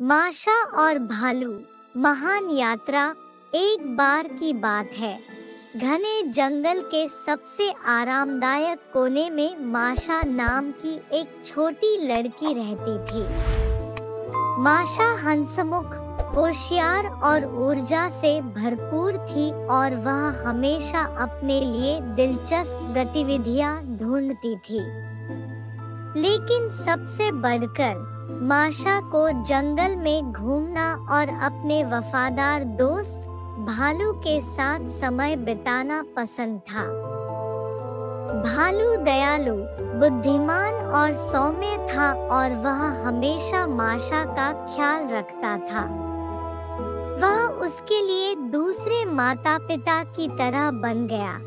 माशा और भालू महान यात्रा। एक बार की बात है, घने जंगल के सबसे आरामदायक कोने में माशा नाम की एक छोटी लड़की रहती थी। माशा हंसमुख, होशियार और ऊर्जा से भरपूर थी और वह हमेशा अपने लिए दिलचस्प गतिविधियां ढूंढती थी। लेकिन सबसे बढ़कर माशा को जंगल में घूमना और अपने वफादार दोस्त भालू के साथ समय बिताना पसंद था। भालू दयालु, बुद्धिमान और सौम्य था और वह हमेशा माशा का ख्याल रखता था। वह उसके लिए दूसरे माता-पिता की तरह बन गया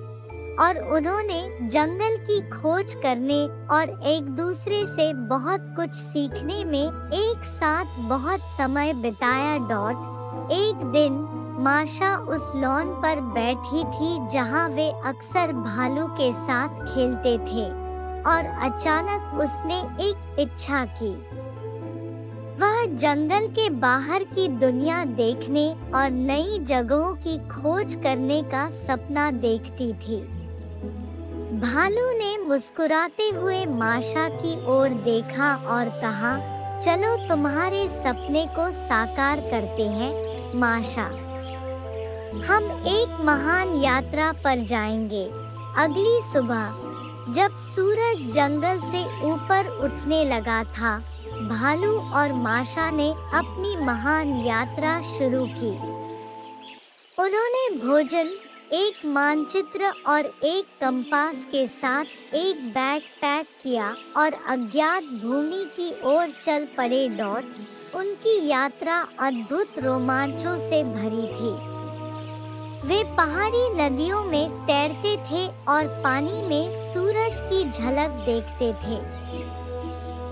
और उन्होंने जंगल की खोज करने और एक दूसरे से बहुत कुछ सीखने में एक साथ बहुत समय बिताया। एक दिन माशा उस लॉन पर बैठी थी जहां वे अक्सर भालू के साथ खेलते थे और अचानक उसने एक इच्छा की। वह जंगल के बाहर की दुनिया देखने और नई जगहों की खोज करने का सपना देखती थी। भालू ने मुस्कुराते हुए माशा की ओर देखा और कहा, चलो तुम्हारे सपने को साकार करते हैं माशा। हम एक महान यात्रा पर जाएंगे। अगली सुबह जब सूरज जंगल से ऊपर उठने लगा था, भालू और माशा ने अपनी महान यात्रा शुरू की। उन्होंने भोजन, एक मानचित्र और एक कंपास के साथ एक बैग पैक किया और अज्ञात भूमि की ओर चल पड़े। उनकी यात्रा अद्भुत रोमांचों से भरी थी। वे पहाड़ी नदियों में तैरते थे और पानी में सूरज की झलक देखते थे।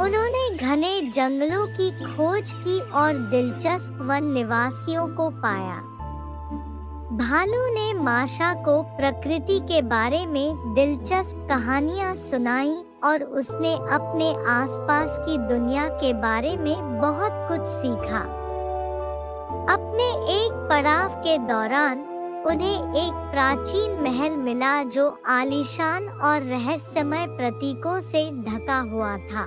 उन्होंने घने जंगलों की खोज की और दिलचस्प वन निवासियों को पाया। भालू ने माशा को प्रकृति के बारे में दिलचस्प कहानियां सुनाई और उसने अपने आसपास की दुनिया के बारे में बहुत कुछ सीखा। अपने एक पड़ाव के दौरान उन्हें एक प्राचीन महल मिला जो आलीशान और रहस्यमय प्रतीकों से ढका हुआ था।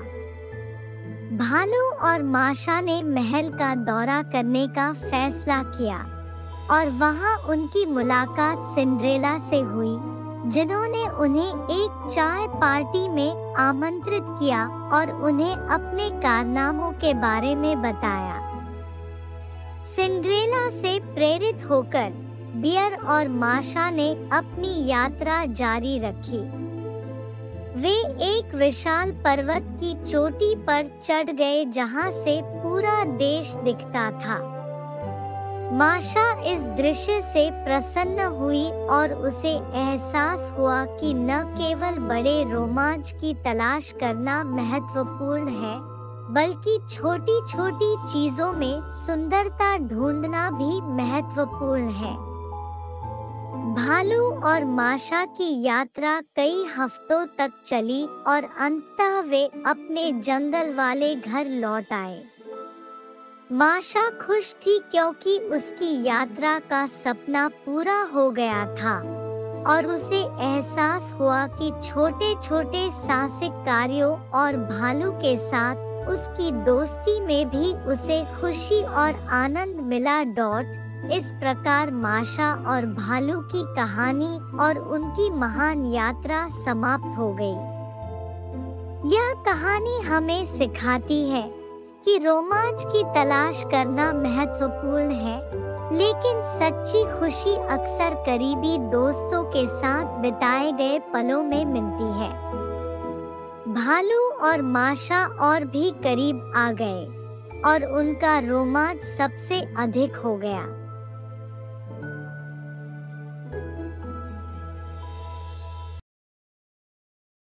भालू और माशा ने महल का दौरा करने का फैसला किया और वहां उनकी मुलाकात सिंड्रेला से हुई, जिन्होंने उन्हें एक चाय पार्टी में आमंत्रित किया और उन्हें अपने कारनामों के बारे में बताया। सिंड्रेला से प्रेरित होकर बियर और माशा ने अपनी यात्रा जारी रखी। वे एक विशाल पर्वत की चोटी पर चढ़ गए जहां से पूरा देश दिखता था। माशा इस दृश्य से प्रसन्न हुई और उसे एहसास हुआ कि न केवल बड़े रोमांच की तलाश करना महत्वपूर्ण है, बल्कि छोटी-छोटी चीजों में सुंदरता ढूंढना भी महत्वपूर्ण है। भालू और माशा की यात्रा कई हफ्तों तक चली और अंततः वे अपने जंगल वाले घर लौट आए। माशा खुश थी क्योंकि उसकी यात्रा का सपना पूरा हो गया था और उसे एहसास हुआ कि छोटे-छोटे साहसिक कार्यों और भालू के साथ उसकी दोस्ती में भी उसे खुशी और आनंद मिला। इस प्रकार माशा और भालू की कहानी और उनकी महान यात्रा समाप्त हो गई। यह कहानी हमें सिखाती है कि रोमांच की तलाश करना महत्वपूर्ण है, लेकिन सच्ची खुशी अक्सर करीबी दोस्तों के साथ बिताए गए पलों में मिलती है। भालू और माशा और भी करीब आ गए और उनका रोमांच सबसे अधिक हो गया।